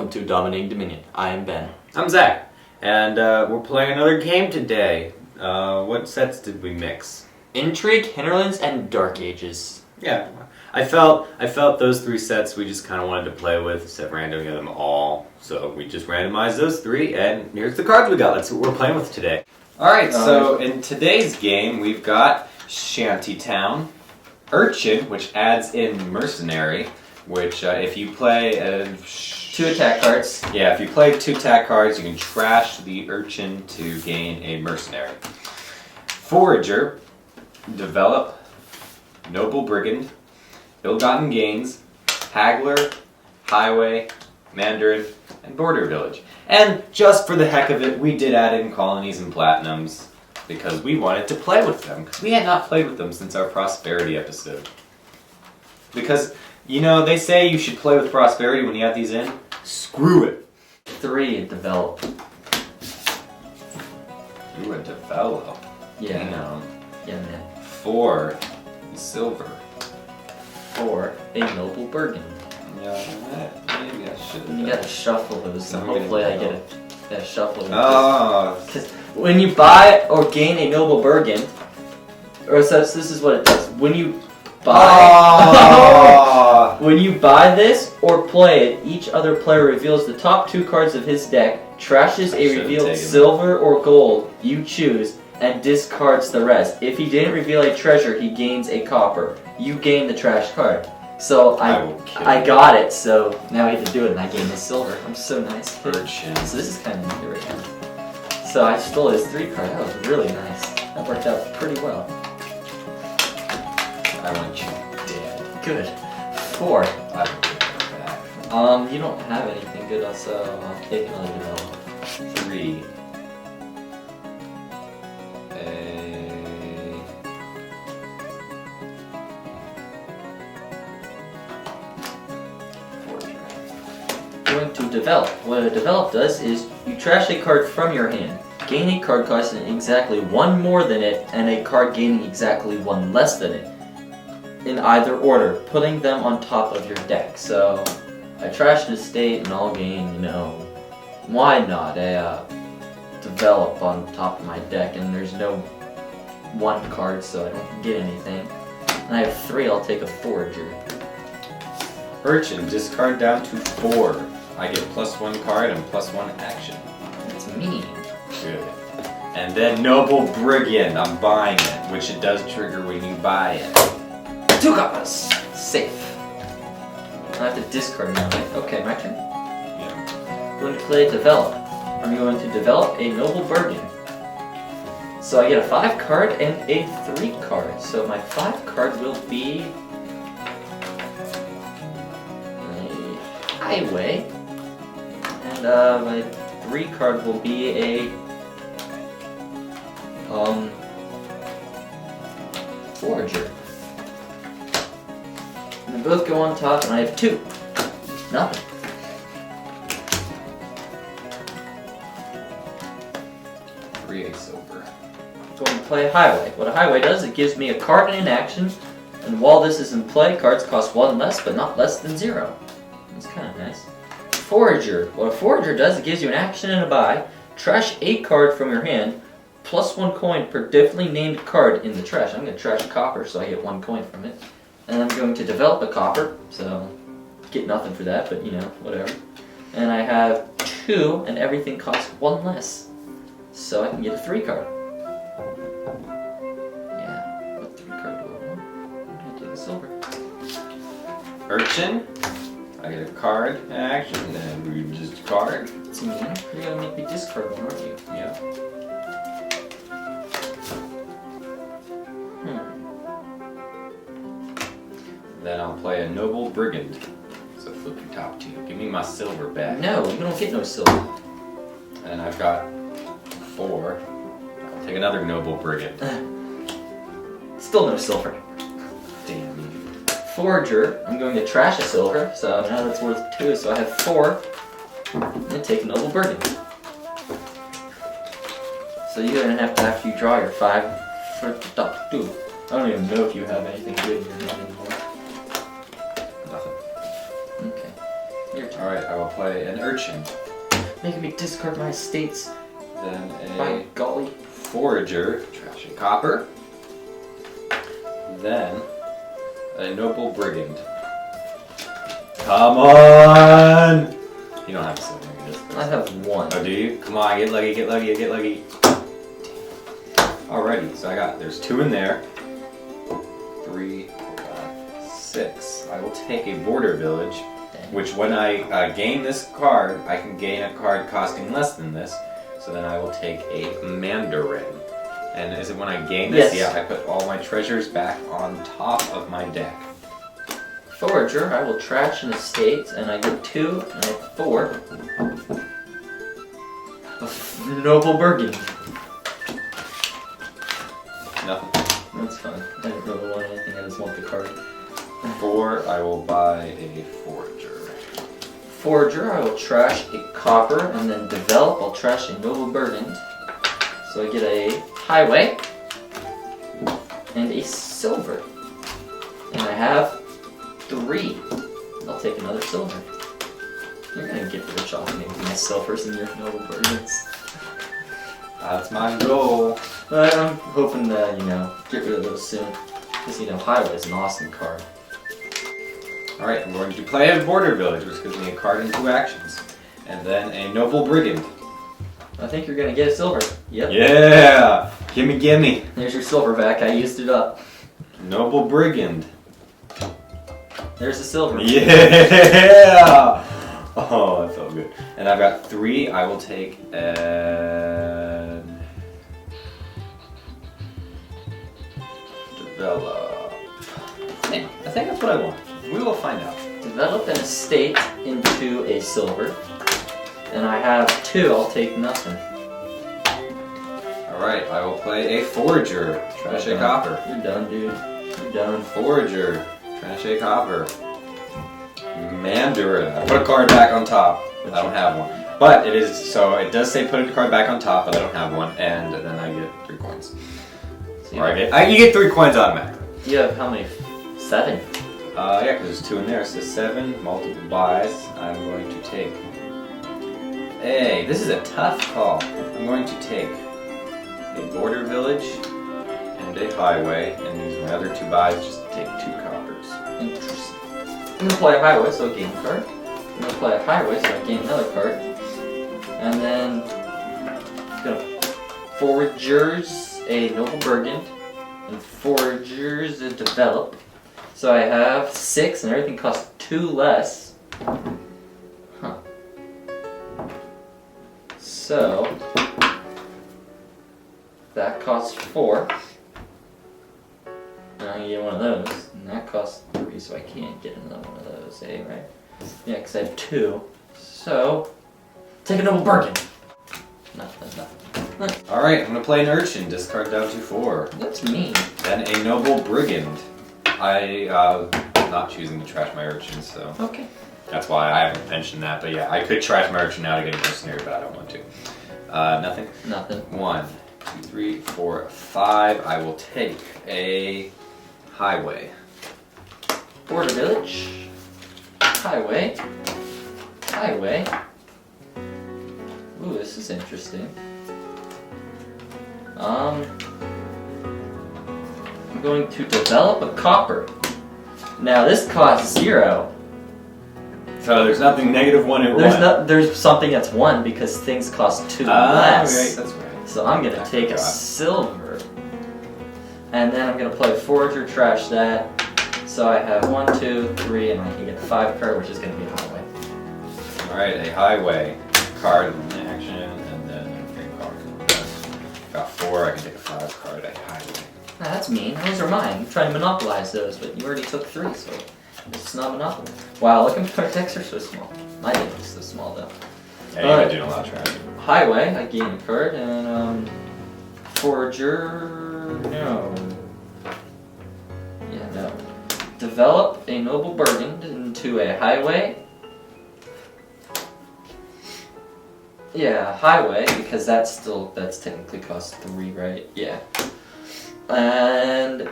welcome to Dominating Dominion. I am Ben. I'm Zach, and we're playing another game today. What sets did we mix? Intrigue, Hinterlands, and Dark Ages. Yeah, I felt those three sets we just kind of wanted to play with instead of randoming them all. So we just randomized those three, and here's the cards we got. That's what we're playing with today. All right, so in today's game we've got Shantytown, Urchin, which adds in Mercenary, which if you play 2 attack cards. Yeah, if you play 2 attack cards, you can trash the Urchin to gain a Mercenary. Forager, Develop, Noble Brigand, Ill-Gotten Gains, Haggler, Highway, Mandarin, and Border Village. And just for the heck of it, we did add in Colonies and Platinums because we wanted to play with them, because we had not played with them since our Prosperity episode. Because, you know, they say you should play with Prosperity when you have these in. Screw it. 3, Develop. Ooh, a Develop. Yeah. Damn. Yeah, man. 4, Silver. 4, a Noble Bergen. Yeah, maybe I should have. You gotta shuffle those, so hopefully I get a shuffle. Oh. Because when you buy or gain a Noble Bergen, or so this is what it does. When you buy, when you buy this or play it, each other player reveals the top 2 cards of his deck, trashes a revealed silver or gold you choose, and discards the rest. If he didn't reveal a treasure, he gains a copper. You gain the trash card. So I got it, so now we have to do it, and I gain the silver. I'm so nice. Urchin. So this is kind of neat right now. So I stole his 3 card. That was really nice. That worked out pretty well. I want you dead. Good. 4. I don't get that. You don't have anything good, so I'll take another Develop. 3. Going to Develop. What a Develop does is you trash a card from your hand, gain a card costing exactly 1 more than it, and a card gaining exactly 1 less than it, in either order, putting them on top of your deck. So I trash the state and I'll gain, you know, why not a Develop on top of my deck, and there's no 1 card, so I don't get anything. And I have 3, I'll take a Forager. Urchin, discard down to 4. I get +1 card and +1 action. That's mean. Good. And then Noble Brigand, I'm buying it, which it does trigger when you buy it. 2 coppers! Safe. I have to discard now, right? Okay, my turn. Yeah. I'm going to play Develop. I'm going to develop a Noble Bergen. So I get a 5 card and a 3 card. So my 5 card will be a Highway. And my 3 card will be a Forager. And they both go on top, and I have 2. Nothing. Three silver. Going to play a Highway. What a Highway does, it gives me a card and an action, and while this is in play, cards cost 1 less, but not less than 0. That's kind of nice. Forager. What a Forager does, it gives you an action and a buy. Trash a card from your hand, +1 coin per differently named card in the trash. I'm going to trash a copper, so I get 1 coin from it. And I'm going to develop a copper, so get nothing for that, but you know, whatever. And I have 2, and everything costs 1 less. So I can get a 3 card. Yeah, what 3 card do I want? I'm going to take a silver. Urchin, I get a card and action, and we discard. It's mean. You're going to make me discard one, aren't you? Yeah. Then I'll play a Noble Brigand. So flip your top 2. Give me my silver back. No, you don't get no silver. And I've got 4. I'll take another Noble Brigand. Still no silver. Damn you. Forager, I'm going to trash a silver, so now that's worth 2, so I have 4. And take a Noble Bergen. So you're going to have to, after you draw your 5, for the top 2. I don't even know if you have anything good in your hand anymore. Nothing. Okay. Your turn. Alright, I will play an urchin. Making me discard my estates. Then By a golly. forager, trash and copper. Then a noble brigand. Come on! You don't have a silver, you just. I have one. Oh, do you? Come on, get lucky, get lucky, get lucky. Alrighty, so there's 2 in there. 3, 4, 5, 6. I will take a border village, which when I gain this card, I can gain a card costing less than this. So then I will take a mandarin. And is it when I gain this? Yes. Yeah, I put all my treasures back on top of my deck. Forager, I will trash an estate, and I get 2 and I have 4. Noble Bergen. Nothing. That's fine. I didn't really want anything, I just want the card. 4, I will buy a forager. Forager, I will trash a copper, and then develop, I'll trash a Noble Bergen. So I get a highway, and a silver. And I have 3. I'll take another silver. You're gonna get rich off making my silvers and your Noble Bergens. That's my goal. But I'm hoping to, get rid of those soon. Because, highway is an awesome card. Alright, I'm going to play a border village, which gives me a card and 2 actions. And then a noble brigand. I think you're gonna get a silver. Yep. Yeah! Gimme, gimme! There's your silver back, I used it up. Noble brigand. There's the silver. Yeah! Oh, that felt good. And I've got 3. I will take and develop. Yeah, I think that's what I want. We will find out. Develop an estate into a silver. And I have 2, I'll take nothing. Alright, I will play a forager. Trash a copper. You're done, dude. You're done. Forager. Trash a copper. Mandarin. I put a card back on top. I don't have one. But it does say put a card back on top, but I don't have one, and then I get 3 coins. So You get 3 coins automatically. you have how many? 7? Yeah, because there's 2 in there, so 7 multiple buys. I'm going to take. Hey, this is a tough call. I'm going to take a border village and a highway, and use my other 2 buys just to take 2 coppers. Interesting. I'm gonna play a highway, so I gain a card. I'm gonna play a highway, so I gain another card. And then I'm gonna foragers a noble brigand and foragers a develop. So I have 6 and everything costs 2 less. Huh. So that costs 4. And I can get one of those. And that costs 3, so I can't get another one of those, eh, right? Yeah, because I have 2. So take a noble bargain. Nothing. Alright, I'm going to play an urchin, discard down to 4. That's mean. Then a noble brigand. I'm not choosing to trash my urchin, so Okay. that's why I haven't mentioned that. But yeah, I could trash my urchin now to get a mercenary, but I don't want to. Nothing? Nothing. 1, 2, 3, 4, 5. I will take a highway. Border village. Highway. Highway. Ooh, this is interesting. I'm going to develop a copper. Now this costs 0. So there's nothing -1 or 1. There's something that's 1 because things cost 2 less. Right, that's right. So I'm gonna take a silver. And then I'm gonna play forager, trash that. So I have 1, 2, 3, and I can get a 5 card, which is gonna be a highway. Alright, a highway card in action, and then a green card. Got 4, I can take a 5 card, a highway. Nah, that's mean. Those are mine. I'm trying to monopolize those, but you already took 3, so it's not monopoly. Wow, look at our decks are so small. My deck is so small though. Yeah, you're not doing a lot of trash. Highway, I gain a card, and forager, no. Yeah, no. Develop a noble bargain into a highway. Yeah, highway, because that's technically costs 3, right? Yeah. And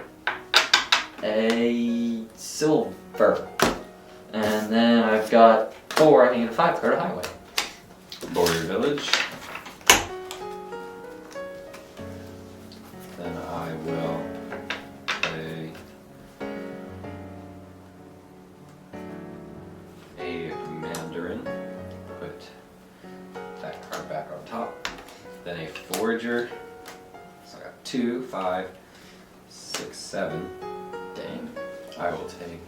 a silver. And then I've got 4, I can get a 5 card of highway. Border Village. Then I will play a Mandarin. Put that card back on top. Then a Forager. So I got 2, 5, 6, 7. Dang. I will take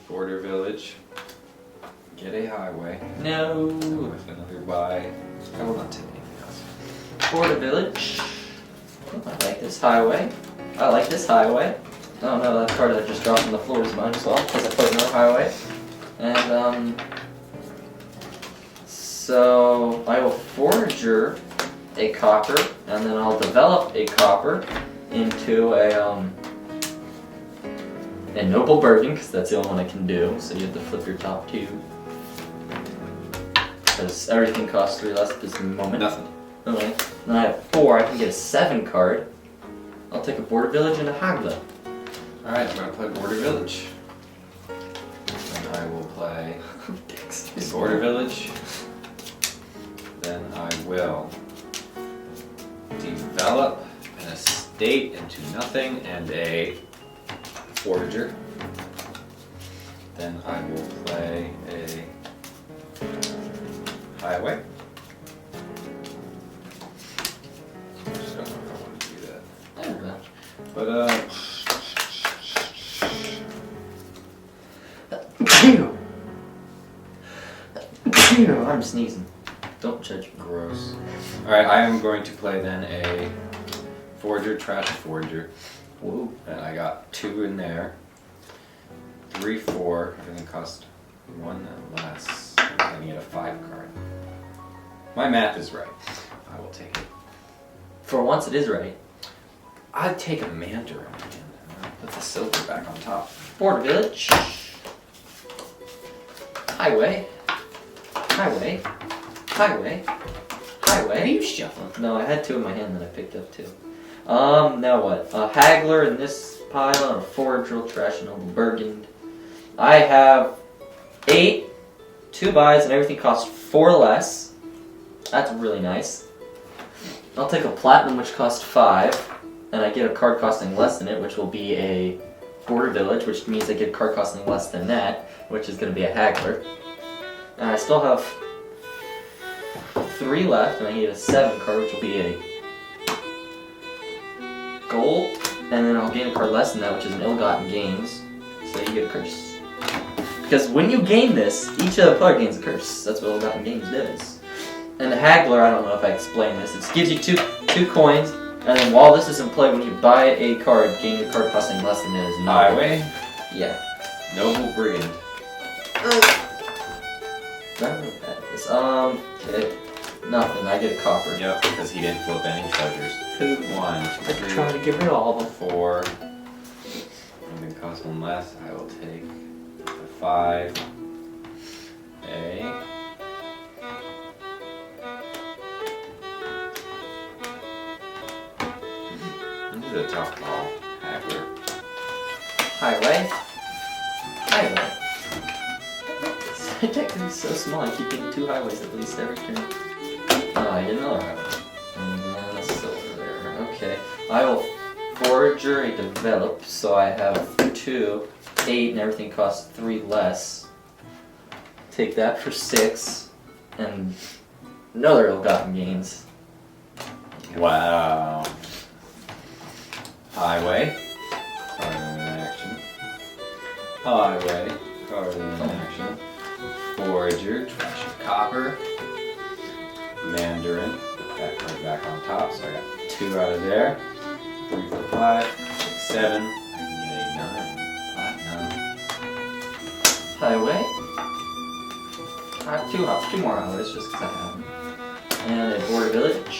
Border Village. Get a highway. No. With another buy. I will not take anything else. Border Village. Oh, I like this highway. I like this highway. Oh no, that card that I just dropped on the floor is mine as well, because I put another highway. And, so I will Forager a copper, and then I'll develop a copper into a Noble Burden, because that's the only one I can do, so you have to flip your top 2. Because everything costs 3 less at this moment. Nothing. Okay. Then I have 4, I can get a 7 card. I'll take a Border Village and a Hagla. Alright, I'm going to play Border Village. And I will play a Border Village. Then I will develop an estate into nothing and a Forager. Then I will play a highway. I just don't know if I want to do that. I don't know. But I'm sneezing. Don't judge me. gross. Alright, I am going to play then a Forager, trash Forager. Whoa. And I got 2 in there. 3, 4. Everything cost 1 less. I'm gonna get a 5 card. My math is right. I will take it. For once, it is right. I'd take a Mandarin and put the silver back on top. Border Village. Highway. Highway. Highway. Highway. Are you shuffling? No, I had 2 in my hand that I picked up 2. Now what? A Haggler in this pile and a Forager, trash and Noble Burgund. I have 8, 2 buys, and everything costs 4 less. That's really nice. I'll take a Platinum, which costs 5, and I get a card costing less than it, which will be a Border Village, which means I get a card costing less than that, which is going to be a Haggler. And I still have 3 left, and I need a 7 card, which will be a gold, and then I'll gain a card less than that, which is an Ill-Gotten Gains. So you get a curse. Because when you gain this, each other player gains a curse. That's what Ill-Gotten Gains does. And the Haggler, I don't know if I explained this, it gives you two coins, and then while this is in play, when you buy a card, gain a card costing less than it is not. Highway. Yeah. Noble Brigand. Okay. Nothing, I get a copper. Yep, because he didn't flip any treasures. 1, 2, I 3, try to get rid of all of them. 4. Everything costs 1 less. I will take the 5. A. This is a tough call. Haggler. Highway. Highway. My deck is so small, I keep getting 2 highways at least every turn. Oh, I get another highway. And then a silver there. Okay. I will Forager a develop, so I have 2, 8, and everything costs 3 less. Take that for 6, and another Ill-Gotten Gains. Wow. Highway. Card in action. Highway. Card in action. Forager. Trash of copper. Mandarin. Put that card back on top, so I got 2 out of there. 3, 4, 5, 6, 7. I can get a 9. Platinum. Highway. I have 2 more highways just because I have them. And a Border Village.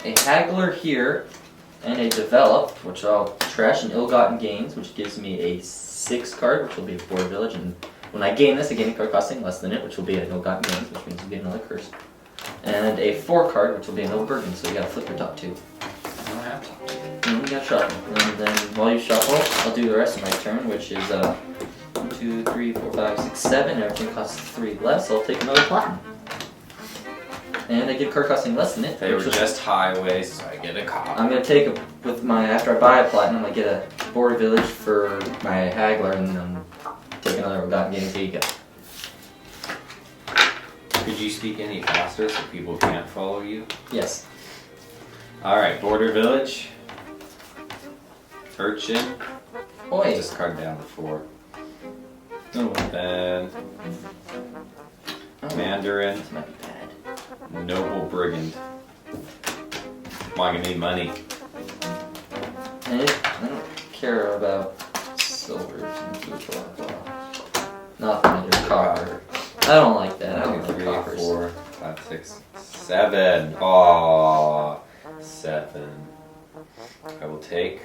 A Haggler here. And a Develop, which I'll trash an Ill-Gotten Gains, which gives me a 6 card, which will be a Border Village. And when I gain this, I gain a card costing less than it, which will be an Ill-Gotten Gains, which means you get another curse. And a 4 card, which will be a Noble Burden, so you gotta flip your top 2. I don't have top 2. And you gotta shuffle. And then while you shuffle, I'll do the rest of my turn, which is 1, 2, 2, 3, 4, 5, 6, 7. Everything costs 3 less. So I'll take another platinum. And I get a card costing less than it. They were just highways, so I get a copper. I'm gonna take with my after I buy a platinum, I get a border village for my haggler, and then take another Forgotten Games. Here you go. Could you speak any faster so people can't follow you? Yes. Alright, border village. Urchin. Oi. Discard down to 4. Oh, Then Mandarin. this might be bad. Noble Brigand. Come on, gonna need money. And I don't care about silvers and blah blah blah. Not that there's copper. I don't like that. I don't like 3, coppers. 4, 5, 6, 7. Aww. 7. I will take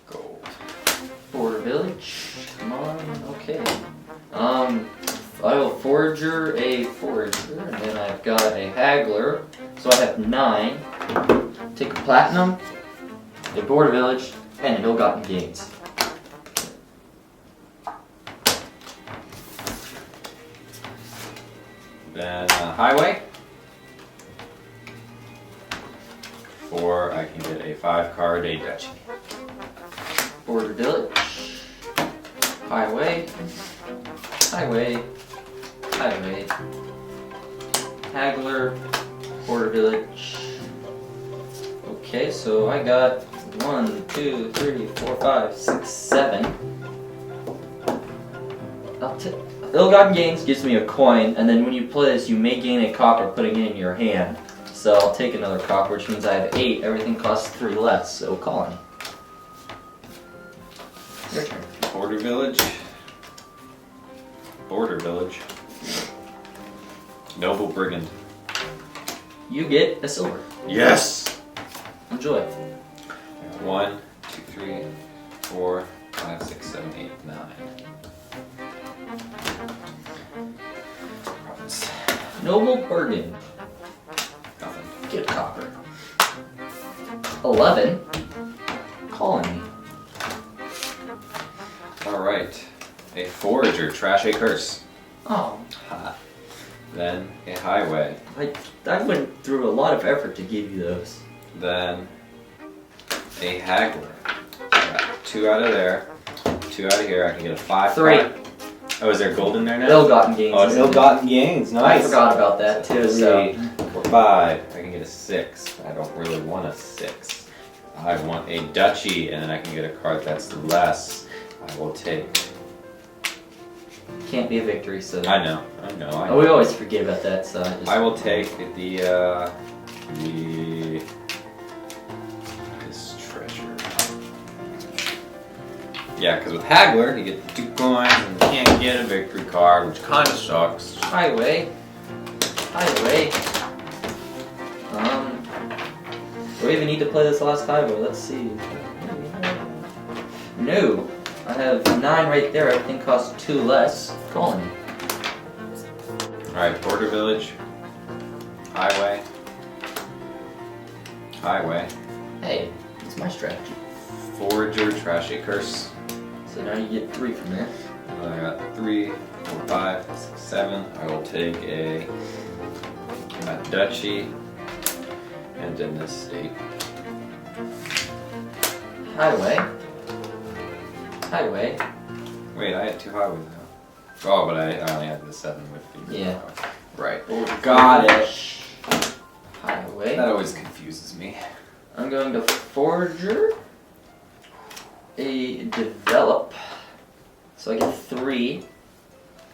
gold. Border village. Come on. Okay. I will forager a forager, and then I've got a haggler. So I have 9. Take a platinum, a border village, and an ill-gotten gains. Then highway. 4, I can get a 5 card, a duchy. Border village. Highway. Highway. Highway. Haggler. Border village. Okay, so I got 1, 2, 3, 4, 5, 6, 7. Ill-gotten gains gives me a coin, and then when you play this, you may gain a copper putting it in your hand. So I'll take another copper, which means I have 8. Everything costs 3 less, so colony. Your turn. Border village. Border village. Noble Brigand. You get a silver. Yes! Enjoy. 1, 2, 3, 4, 5, 6, 7, 8, 9. Province. Noble Bergen. Nothing. Get a copper. 11. Colony. Alright. A forager, trash a curse. Oh, Ha. Then a highway. I went through a lot of effort to give you those. Then a haggler. I got 2 out of there, 2 out of here. I can get a 5. 3. card. Oh, is there gold in there now? Ill-gotten gains. Oh, it's isn't it? ill-gotten gains. Nice. I forgot about that too. 3, So 4, 5. I can get a 6. I don't really want a 6. I want a duchy, and then I can get a card that's less. I will take. can't be a victory. So I know. Oh, we always forget about that. So I will take the this treasure. Yeah, because with Haggler, you get the 2 coins and you can't get a victory card, which kind of sucks. highway. Do we even need to play this last highway? Let's see. No. I have 9 right there. Everything costs 2 less. Colony. Alright, Border Village. Highway. Hey, it's my strategy. Forager, Trash a Curse. So now you get 3 from there. I got 3, 4, 5, 6, 7. I will take a duchy and in this state. Highway. Wait, I had 2 highways now. Oh, but I only had the 7 with the Yeah. Right. Got it. Highway. That always confuses me. I'm going to Forager. A Develop. So I get 3.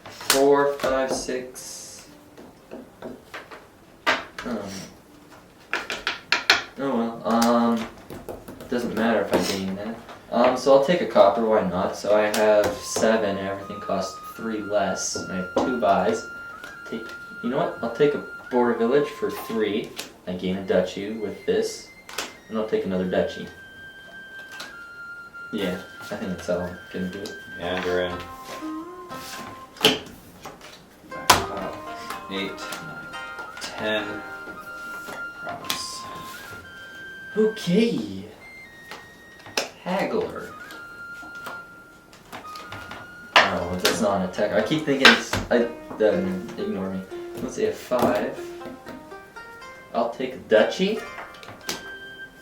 4, 5, 6. Oh well. Doesn't matter if I gain that. So I'll take a copper, why not? So I have 7 and everything costs 3 less. And I have 2 buys. You know what? I'll take a border village for 3. I gain a duchy with this. And I'll take another duchy. Yeah, I think that's how I'm gonna do it. Mandarin. Back up. 8, 9, 10. Province. Okay. Haggler. No, that's not an attack. I keep thinking it's... ignore me. Let's say a 5. I'll take a duchy.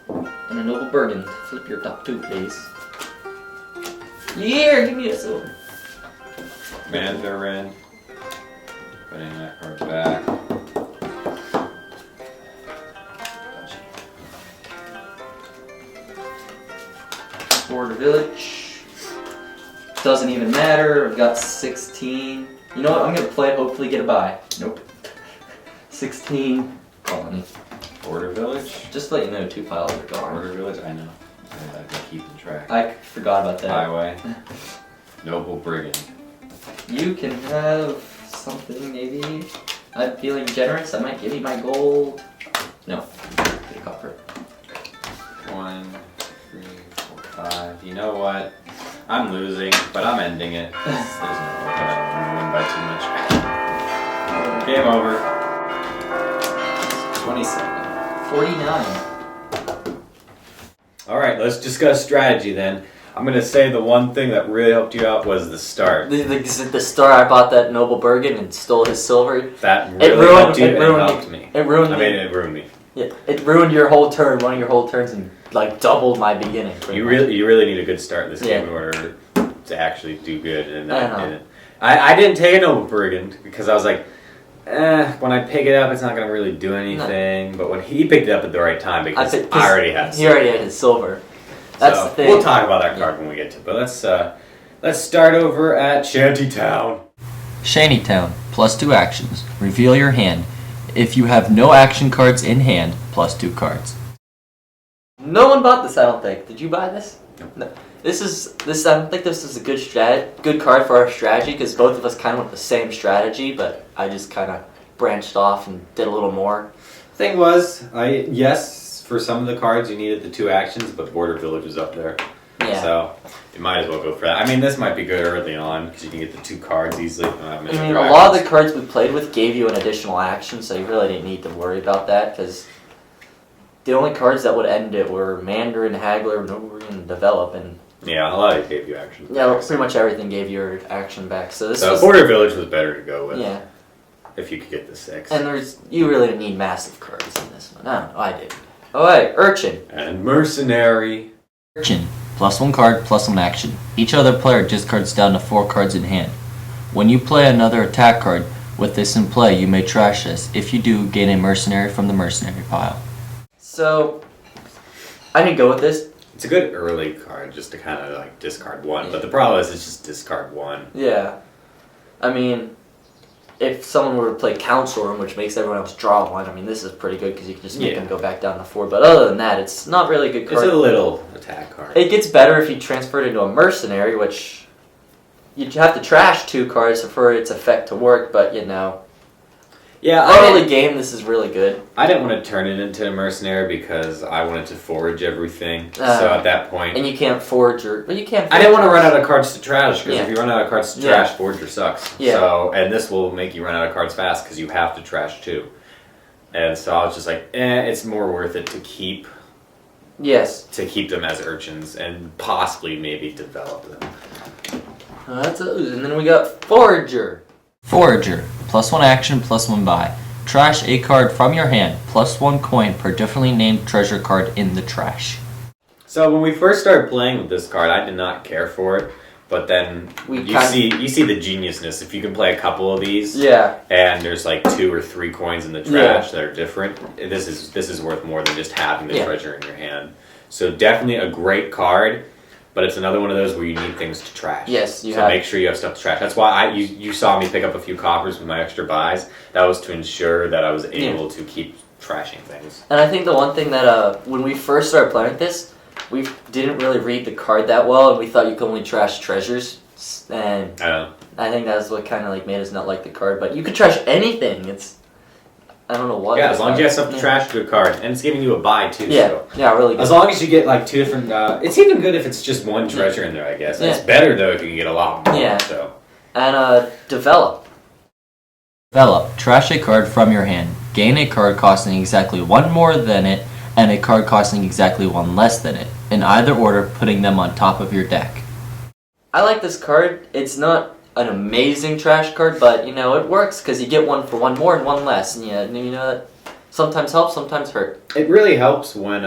And a noble Bergen. Flip your top 2, please. Yeah, give me a silver. Mandarin. Putting that card back. Border village. Doesn't even matter. I've got 16. You know what? I'm gonna play it. Hopefully get a buy. Nope. 16 colony. Border village. Just to let you know, 2 piles are gone. Border village. I know. I've been keeping track. I forgot about that. Highway. Noble brigand. You can have something maybe. I'm feeling generous. I might give you my gold. No. Get a copper. 1, 3, 4, 5. You know what? I'm losing, but I'm ending it. There's no way that I'm gonna win by too much. Game over. 27. 49. Alright, let's discuss strategy then. I'm gonna say the one thing that really helped you out was the start. The store I bought that noble Bergen and stole his silver. That really helped you and helped me. It ruined me. It ruined me. Yeah, it ruined your whole turn, one of your whole turns, and like doubled my beginning. You really need a good start in this game in order to actually do good, and I didn't. I didn't take a noble brigand because I was like, when I pick it up, it's not gonna really do anything. No. But when he picked it up at the right time, because I already had. He already had his silver. That's the thing. We'll talk about that card when we get to it. But let's start over at Shantytown. Shantytown, +2 actions. Reveal your hand. If you have no action cards in hand, +2 cards. No one bought this, I don't think. Did you buy this? No. This. I don't think this is a good card for our strategy because both of us kind of went the same strategy, but I just kind of branched off and did a little more. Thing was, yes, for some of the cards you needed the 2 actions, but Border Village was up there. Yeah. So you might as well go for that. I mean, this might be good early on because you can get the 2 cards easily. I mean, a lot of the cards we played with gave you an additional action, so you really didn't need to worry about that because the only cards that would end it were Mandarin, Haggler, Noble, and Develop, and yeah, a lot of it gave you action. Yeah, pretty much everything gave your action back. So this Border Village was better to go with. Yeah. If you could get the 6. And you really didn't need massive cards in this one. I don't know, I did. Alright, Urchin. And Mercenary. Urchin. +1 card, +1 action. Each other player discards down to 4 cards in hand. When you play another attack card with this in play, you may trash this. If you do, gain a mercenary from the mercenary pile. So, I didn't go with this. It's a good early card just to kind of like discard 1, but the problem is it's just discard 1. Yeah. I mean, if someone were to play Council Room, which makes everyone else draw 1, I mean, this is pretty good because you can just make them go back down to 4. But other than that, it's not really a good card. It's a little attack card. It gets better if you transfer it into a Mercenary, which you'd have to trash 2 cards for its effect to work, but you know. Yeah, early game, this is really good. I didn't want to turn it into a Mercenary because I wanted to forage everything. So at that point... And you can't forage I didn't want to run out of cards to trash because if you run out of cards to trash, Forager sucks. Yeah. So, and this will make you run out of cards fast because you have to trash 2. And so I was just like, it's more worth it to keep... Yes. To keep them as urchins and possibly maybe develop them. And then we got Forager. Forager, +1 action, +1 buy. Trash a card from your hand, +1 coin per differently named treasure card in the trash. So when we first started playing with this card, I did not care for it. But then you see the geniusness. If you can play a couple of these, and there's like 2 or 3 coins in the trash that are different, this is worth more than just having the treasure in your hand. So definitely a great card. But it's another one of those where you need things to trash. Yes, so make sure you have stuff to trash. That's why you saw me pick up a few coppers with my extra buys. That was to ensure that I was able to keep trashing things. And I think the one thing that when we first started playing with this, we didn't really read the card that well, and we thought you could only trash treasures. And I think that's what kind of like made us not like the card. But you could trash anything. I don't know what. Yeah, as long as you have stuff to trash to a card. And it's giving you a buy, too. Yeah, really good. As long as you get, like, 2 different... it's even good if it's just 1 treasure in there, I guess. It's better, though, if you can get a lot more. Yeah. So. And, Develop. Develop. Trash a card from your hand. Gain a card costing exactly 1 more than it, and a card costing exactly 1 less than it. In either order, putting them on top of your deck. I like this card. It's not an amazing trash card, but you know it works because you get one for one more and one less, and you know that sometimes helps, sometimes hurt. It really helps when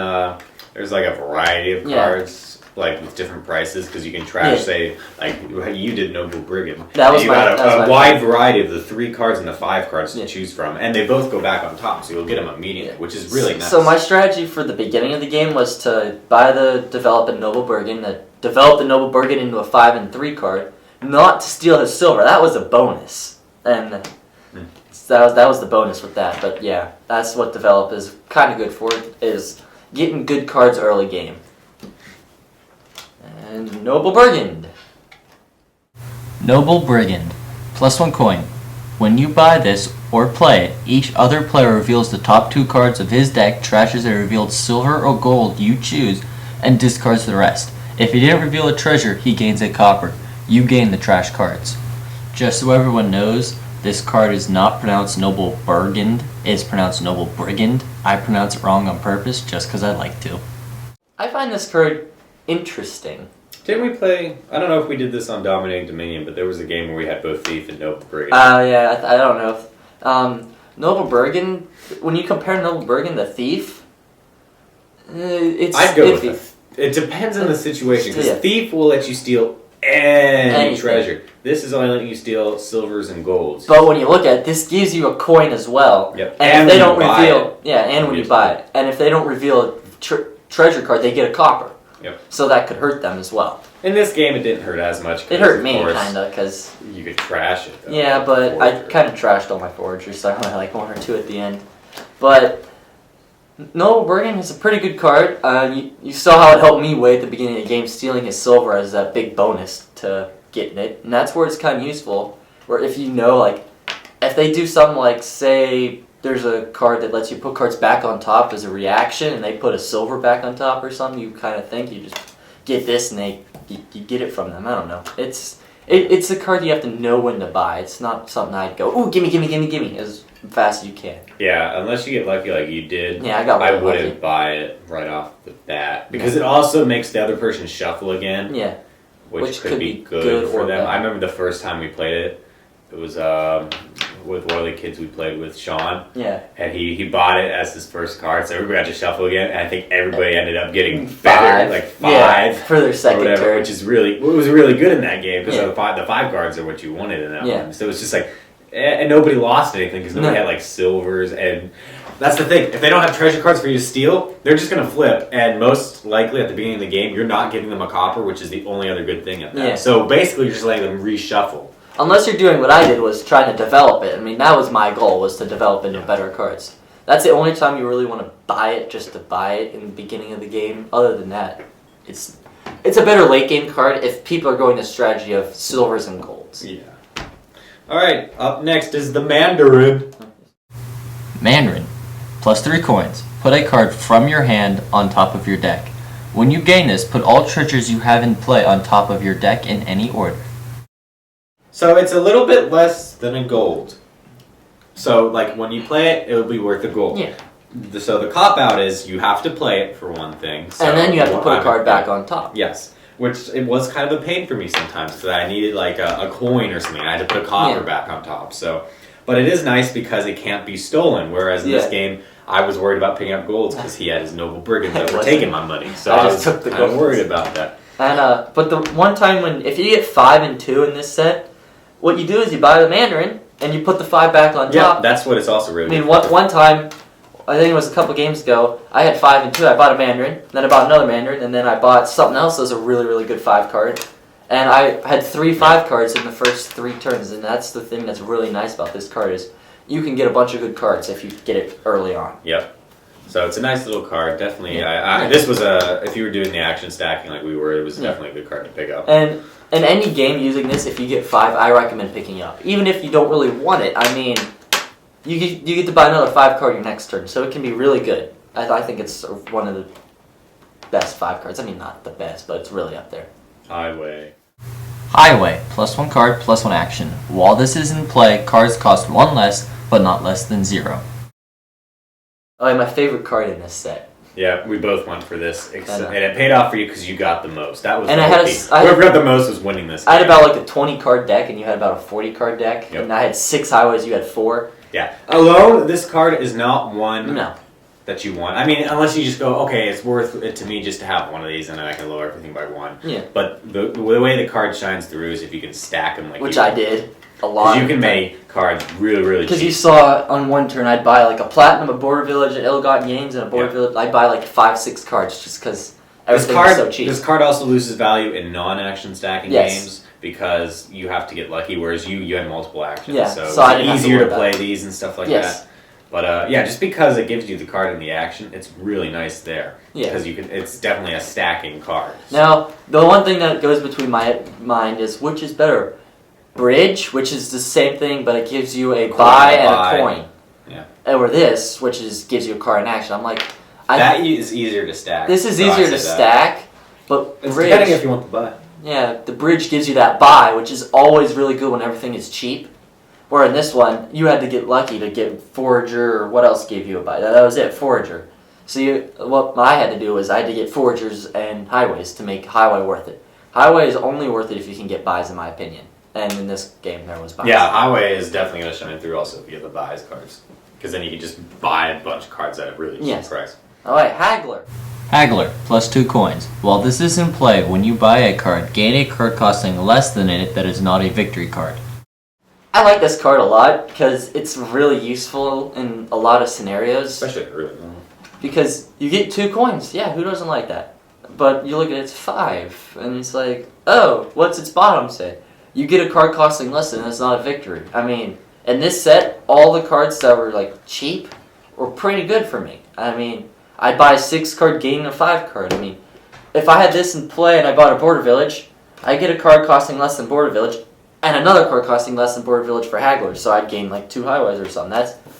there's like a variety of cards. Like with different prices, because you can trash, say, like you did Noble Brigand. That was you got a wide variety of the 3 cards and the 5 cards to choose from, and they both go back on top, so you'll get them immediately, which is really nice. So my strategy for the beginning of the game was to buy the Develop a Noble Brigand, develop the Noble Brigand into a 5 and 3 card, not to steal his silver. That was a bonus, and that was the bonus with that. But yeah, that's what Develop is kind of good for, is getting good cards early game. And Noble Brigand. Noble Brigand. +1 coin. When you buy this or play it, each other player reveals the top 2 cards of his deck, trashes a revealed silver or gold you choose, and discards the rest. If he didn't reveal a treasure, he gains a copper. You gain the trash cards. Just so everyone knows, this card is not pronounced Noble Brigand, it's pronounced Noble Brigand. I pronounce it wrong on purpose just because I like to. I find this card interesting. Didn't we play? I don't know if we did this on Dominating Dominion, but there was a game where we had both Thief and Noble Brigand. Yeah, I don't know. Noble Brigand, when you compare Noble Brigand to Thief, it's I'd go iffy. with it. It depends on the situation, because Thief will let you steal any treasure. This is only letting you steal silvers and golds. But when you look at it, this gives you a coin as well. Yep. And if they don't reveal, and when you buy it, and if they don't reveal a treasure card, they get a copper. Yep. So that could hurt them as well. In this game, it didn't hurt as much. It hurt me, kind of, because... You could trash it, though. Yeah, but I kind of trashed all my foragers, so I only had like 1 or 2 at the end. But Noble Brigand is a pretty good card. You saw how it helped me way at the beginning of the game, stealing his silver as that big bonus to getting it. And that's where it's kind of useful, where if you know, like, if they do something like, say... There's a card that lets you put cards back on top as a reaction, and they put a silver back on top or something. You kind of think you just get this, and you get it from them. I don't know. It's a card you have to know when to buy. It's not something I'd go, ooh, gimme, gimme, gimme, gimme, as fast as you can. Yeah, unless you get lucky like you did. Yeah, I wouldn't lucky. buy it right off the bat, because it also makes the other person shuffle again. Yeah, which could be good for them. I remember the first time we played it. It was with one of the kids we played with, Sean. Yeah. And he bought it as his first card, so everybody had to shuffle again. And I think everybody ended up getting better, like 5 for their second turn, which is really good in that game, because the 5 cards are what you wanted in that one. So it's just like, and nobody lost anything because nobody had like silvers, and that's the thing. If they don't have treasure cards for you to steal, they're just gonna flip. And most likely at the beginning of the game, you're not giving them a copper, which is the only other good thing at that. Yeah. So basically, you're just letting them reshuffle. Unless you're doing what I did, was trying to develop it. I mean, that was my goal, was to develop into better cards. That's the only time you really want to buy it, just to buy it in the beginning of the game. Other than that, it's a better late game card if people are going the strategy of silvers and golds. Yeah. Alright, up next is the Mandarin. Mandarin. +3 coins. Put a card from your hand on top of your deck. When you gain this, put all treasures you have in play on top of your deck in any order. So it's a little bit less than a gold. So like when you play it, it'll be worth a gold. Yeah. So the cop-out is you have to play it for one thing. So and then you have to put a card back on top. Yes. Which it was kind of a pain for me sometimes, because I needed like a coin or something. I had to put a copper back on top. So, but it is nice because it can't be stolen. Whereas in this game, I was worried about picking up golds because he had his Noble Brigand that were taking my money. So I was kind of worried about that. And but the one time if you get 5 and 2 in this set, what you do is you buy the Mandarin and you put the 5 back on top. Yeah, that's what it's also really. I mean, one time, I think it was a couple games ago, I had 5 and 2. I bought a Mandarin, then I bought another Mandarin, and then I bought something else that was a really, really good 5 card. And I had 3 5 cards in the first 3 turns, and that's the thing that's really nice about this card is you can get a bunch of good cards if you get it early on. Yep. So it's a nice little card, definitely. This was if you were doing the action stacking like we were, it was definitely a good card to pick up. And in any game using this, if you get 5, I recommend picking up. Even if you don't really want it, I mean, you get to buy another 5 card your next turn, so it can be really good. I think it's one of the best 5 cards. I mean, not the best, but it's really up there. Highway. Highway, +1 card, +1 action. While this is in play, cards cost 1 less, but not less than 0. Oh, and my favorite card in this set. Yeah, we both went for this, I know. and it paid off for you because you got the most. That was And the I had whole a key. s- I Whoever got the most was winning this. I had game. about like a 20 card deck, and you had about a 40 card deck, Yep. and I had 6 highways. You had 4. Yeah. Alone, this card is not one No. that you want. I mean, unless you just go, okay, it's worth it to me just to have one of these, and then I can lower everything by 1. Yeah. But the way the card shines through is if you can stack them like Which you I did a lot. Because you can make cards really, really cheap. Because you saw on one turn, I'd buy like a platinum, a border village, an ill-gotten gains, and a border village. I'd buy like 5-6 cards just because everything was so cheap. This card also loses value in non-action stacking Yes. games because you have to get lucky, whereas you had multiple actions. Yeah, so so I didn't have it's to easier worry to about play these and stuff like Yes. that. But yeah, just because it gives you the card in the action, it's really nice there. Yeah. Because it's definitely a stacking card. Now, the one thing that goes between my mind is which is better? Bridge, which is the same thing, but it gives you a buy and a coin. Yeah. Or this, which gives you a card in action. I'm like, That is easier to stack. this is so I easier say to that. stack, but It's bridge. depending if you want to buy. Yeah, the bridge gives you that buy, which is always really good when everything is cheap. Where in this one, you had to get lucky to get Forager, or what else gave you a buy? That was it, Forager. So what I had to do was I had to get Foragers and Highways to make Highway worth it. Highway is only worth it if you can get buys, in my opinion. And in this game, there was buys. Yeah, Highway is definitely going to shine through also if you get the buys cards. Because then you can just buy a bunch of cards at a really cheap price. Alright, Haggler. Haggler, plus 2 coins. While this is in play, when you buy a card, gain a card costing less than it that is not a victory card. I like this card a lot because it's really useful in a lot of scenarios. Especially early. Because you get 2 coins. Yeah, who doesn't like that? But you look at it, it's 5. And it's like, oh, what's its bottom say? You get a card costing less than it's not a victory. I mean, in this set, all the cards that were like cheap were pretty good for me. I mean, I'd buy a 6 card, gain a 5 card. I mean, if I had this in play and I bought a Border Village, I get a card costing less than Border Village, and another card costing less than Border Village for Haggler, so I'd gain like 2 highways or something.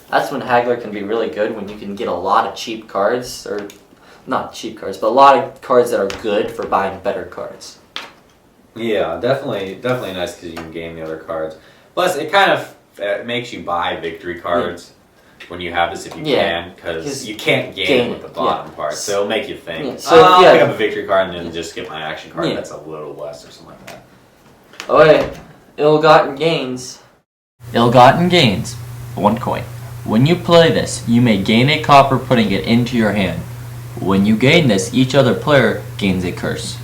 That's when Haggler can be really good, when you can get a lot of cheap cards, or not cheap cards, but a lot of cards that are good for buying better cards. Yeah, definitely nice because you can gain the other cards. Plus, it kind of makes you buy victory cards when you have this if you can, because you can't gain with the bottom part, so it'll make you think. Yeah, so I'll pick up a victory card and then just get my action card that's a little less or something like that. Oh wait, ill-gotten gains. Ill-gotten gains, 1 coin. When you play this, you may gain a copper putting it into your hand. When you gain this, each other player gains a curse.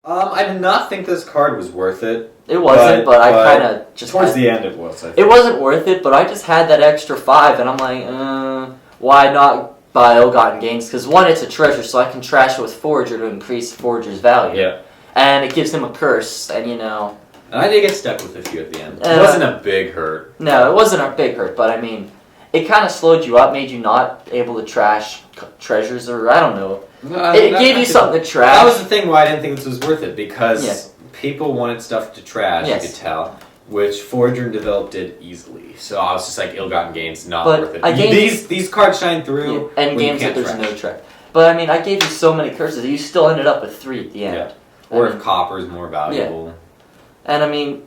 I did not think this card was worth it. It wasn't, but I kind of just... Towards the end it was, I think. It wasn't worth it, but I just had that extra 5, and I'm like, why not buy ill-gotten gains? Because 1, it's a treasure, so I can trash it with Forager to increase Forager's value. Yeah. And it gives him a curse, and you know... And I did get stuck with a few at the end. It wasn't a big hurt. No, it wasn't a big hurt, but I mean, it kind of slowed you up, made you not able to trash treasures, or I don't know. It gave you something to trash. That was the thing why I didn't think this was worth it, because people wanted stuff to trash, you could tell, which Forager developed it easily. So I was just like, ill-gotten gains, not worth it. These cards shine through, and games that there's no trash. But I mean, I gave you so many curses, you still ended up with 3 at the end. Yeah. Or if copper is more valuable. And I mean,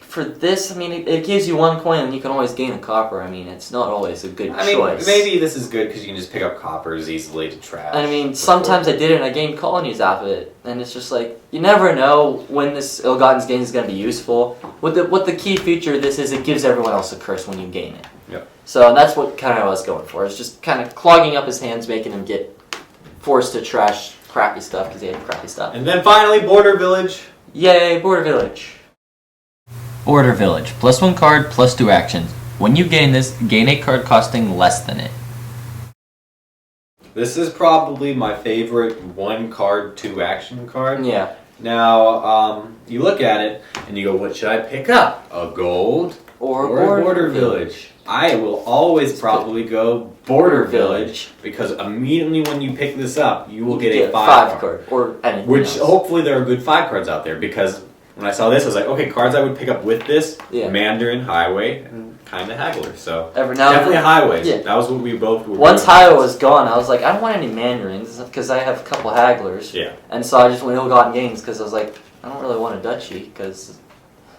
for this, I mean, it gives you 1 coin and you can always gain a copper. I mean, it's not always a good choice. Maybe this is good because you can just pick up coppers easily to trash. I mean, sometimes I did it and I gained colonies off of it. And it's just like, you never know when this ill-gotten gain is going to be useful. What the key feature of this is, it gives everyone else a curse when you gain it. Yep. So that's what kind of I was going for. It's just kind of clogging up his hands, making him get forced to trash crappy stuff because he had crappy stuff. And then finally, Border Village. Yay, Border Village. Border Village, plus 1 card, plus 2 actions. When you gain this, gain a card costing less than it. This is probably my favorite 1 card, 2 action card. Yeah. Now, you look at it and you go, what should I pick up? A gold or a Border Village? I will always probably go Border Village because immediately when you pick this up, you will get a 5 card. Or anything Which else. hopefully there are good 5 cards out there, because when I saw this, I was like, okay, cards I would pick up with this, Mandarin, Highway, and kind of Haggler. So definitely Highways. Yeah. That was what we both were. Once Highway was gone, I was like, I don't want any Mandarins because I have a couple Hagglers. Yeah. And so I just went ill-gotten gains because I was like, I don't really want a Duchy because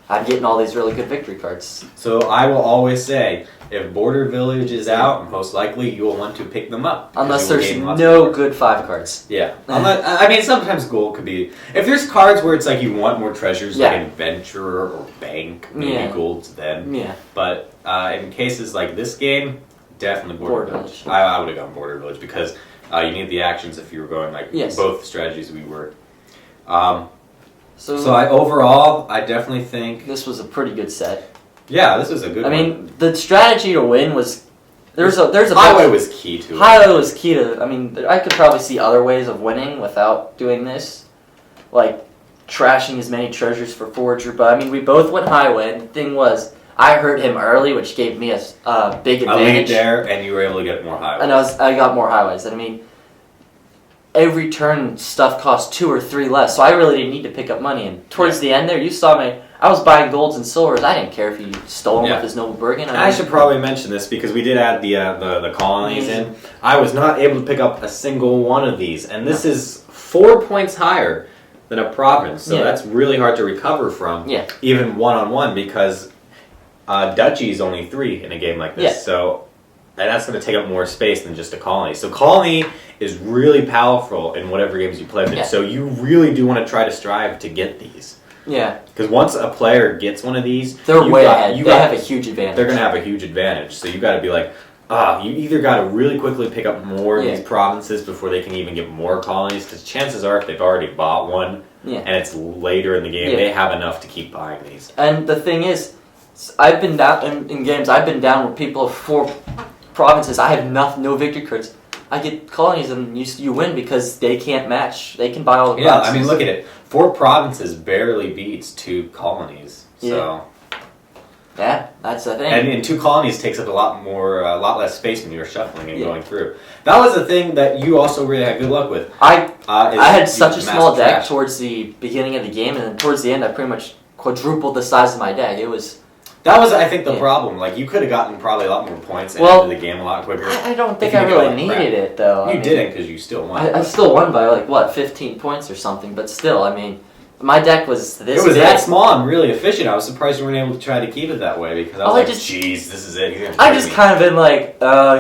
I'm getting all these really good victory cards. So I will always say, if Border Village is out, most likely you will want to pick them up. Unless there's no good 5 cards. Yeah. I mean, sometimes gold could be... If there's cards where it's like you want more treasures, like Adventurer or Bank, maybe gold's then. Yeah. But in cases like this game, definitely Border Village. I would have gone Border Village because you need the actions if you were going like both strategies we were. So overall, I definitely think... This was a pretty good set. Yeah, this was a good one. I mean, the strategy to win was... There's a Highway was key to it. Highway was key to... I mean, I could probably see other ways of winning without doing this. Like, trashing as many treasures for Forager. But, I mean, we both went Highway. And the thing was, I hurt him early, which gave me a big advantage. A lead there, and you were able to get more Highways. And I got more Highways. And, I mean... Every turn, stuff cost 2 or 3 less, so I really didn't need to pick up money. And towards the end there, you saw me. I was buying golds and silvers. I didn't care if you stole them with his Noble Bergen. I should probably mention this because we did add the colonies in. I was not able to pick up a single one of these, and this is 4 points higher than a province, so that's really hard to recover from. Yeah. Even one-on-one because duchy is only 3 in a game like this. So. And that's going to take up more space than just a colony. So colony is really powerful in whatever games you play with it. So you really do want to try to strive to get these. Yeah. Because once a player gets one of these... They're way ahead. They have a huge advantage. They're going to have a huge advantage. So you've got to be like, you either got to really quickly pick up more of these provinces before they can even get more colonies. Because chances are if they've already bought one and it's later in the game, they have enough to keep buying these. And the thing is, I've been down in games, I've been down where people have 4... provinces. I have no victory cards. I get colonies and you win because they can't match. They can buy all the provinces. I mean, look at it. 4 provinces barely beats 2 colonies. So yeah, that's the thing. And 2 colonies takes up a lot less space when you're shuffling and going through. That was the thing that you also really had good luck with. I had such a small deck towards the beginning of the game, and then towards the end, I pretty much quadrupled the size of my deck. That was, I think, the problem. Like, you could have gotten probably a lot more points and ended the game a lot quicker. I don't think I really needed it, though. You didn't, because you still won. I still won by, 15 points or something. But still, I mean, my deck was this It was that small and really efficient. I was surprised you weren't able to try to keep it that way, because I was geez, this is it. I just kind of been like,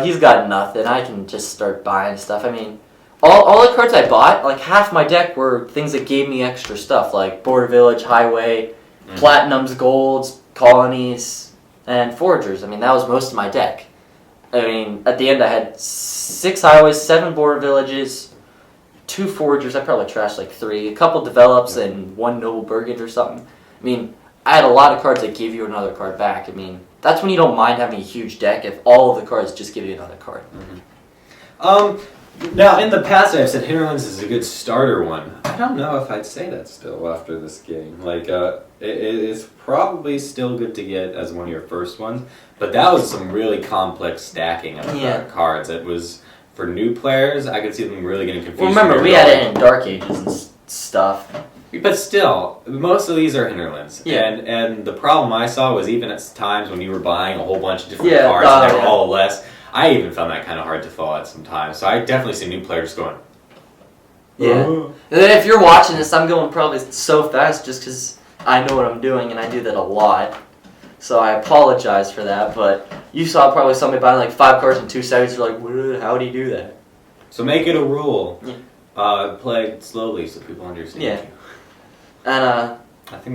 he's got nothing. I can just start buying stuff. I mean, all the cards I bought, like, half my deck were things that gave me extra stuff, like Border Village, Highway, Platinums, Golds, Colonies, and Foragers. I mean, that was most of my deck. I mean, at the end I had 6 Highways, 7 Border Villages, 2 Foragers, I probably trashed like 3, a couple Develops, and 1 Noble Bergen or something. I mean, I had a lot of cards that give you another card back. I mean, that's when you don't mind having a huge deck if all of the cards just give you another card. Now, in the past, I've said Hinterlands is a good starter one. I don't know if I'd say that still after this game. Like, it is probably still good to get as one of your first ones, but that was some really complex stacking of cards. It was, for new players, I could see them really getting confused. Well, remember, we had it in Dark Ages and stuff. But still, most of these are Hinterlands. And the problem I saw was even at times when you were buying a whole bunch of different cards and they were all less, I even found that kind of hard to follow at some times. So I definitely see new players going, and then if you're watching this, I'm going probably so fast just because I know what I'm doing, and I do that a lot. So I apologize for that, but you saw probably somebody buying like 5 cards in 2 seconds. You're like, how do you do that? So make it a rule. Play it slowly so people understand you. And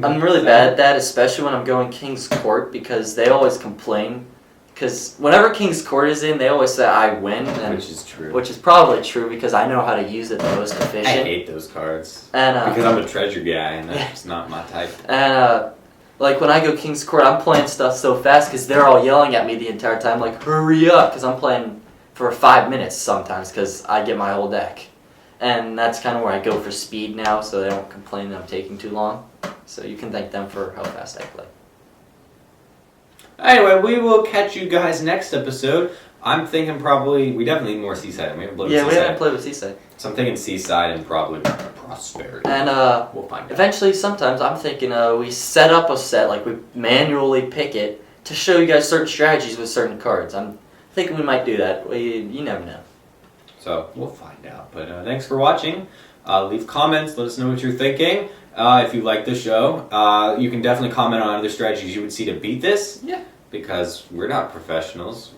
I'm really bad at that, especially when I'm going King's Court, because they always complain. Because whenever King's Court is in, they always say I win. Which is true. Which is probably true, because I know how to use it the most efficient. I hate those cards. And because I'm a treasure guy, and that's not my type. And like when I go King's Court, I'm playing stuff so fast because they're all yelling at me the entire time, like, hurry up, because I'm playing for 5 minutes sometimes because I get my whole deck. And that's kind of where I go for speed now, so they don't complain that I'm taking too long. So you can thank them for how fast I play. Anyway, we will catch you guys next episode. I'm thinking probably, we definitely need more Seaside. We haven't played with Seaside. We haven't played with Seaside. So I'm thinking Seaside and probably Prosperity. And we'll find out. Eventually, sometimes I'm thinking we set up a set, like we manually pick it, to show you guys certain strategies with certain cards. I'm thinking we might do that. You never know. So we'll find out. But thanks for watching. Leave comments. Let us know what you're thinking. if you like the show. You can definitely comment on other strategies you would see to beat this. Yeah. Because we're not professionals.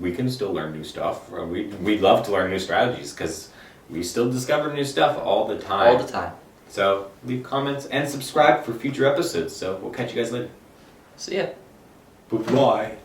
We can still learn new stuff. We love to learn new strategies because we still discover new stuff all the time. All the time. So leave comments and subscribe for future episodes. So we'll catch you guys later. See ya. Bye.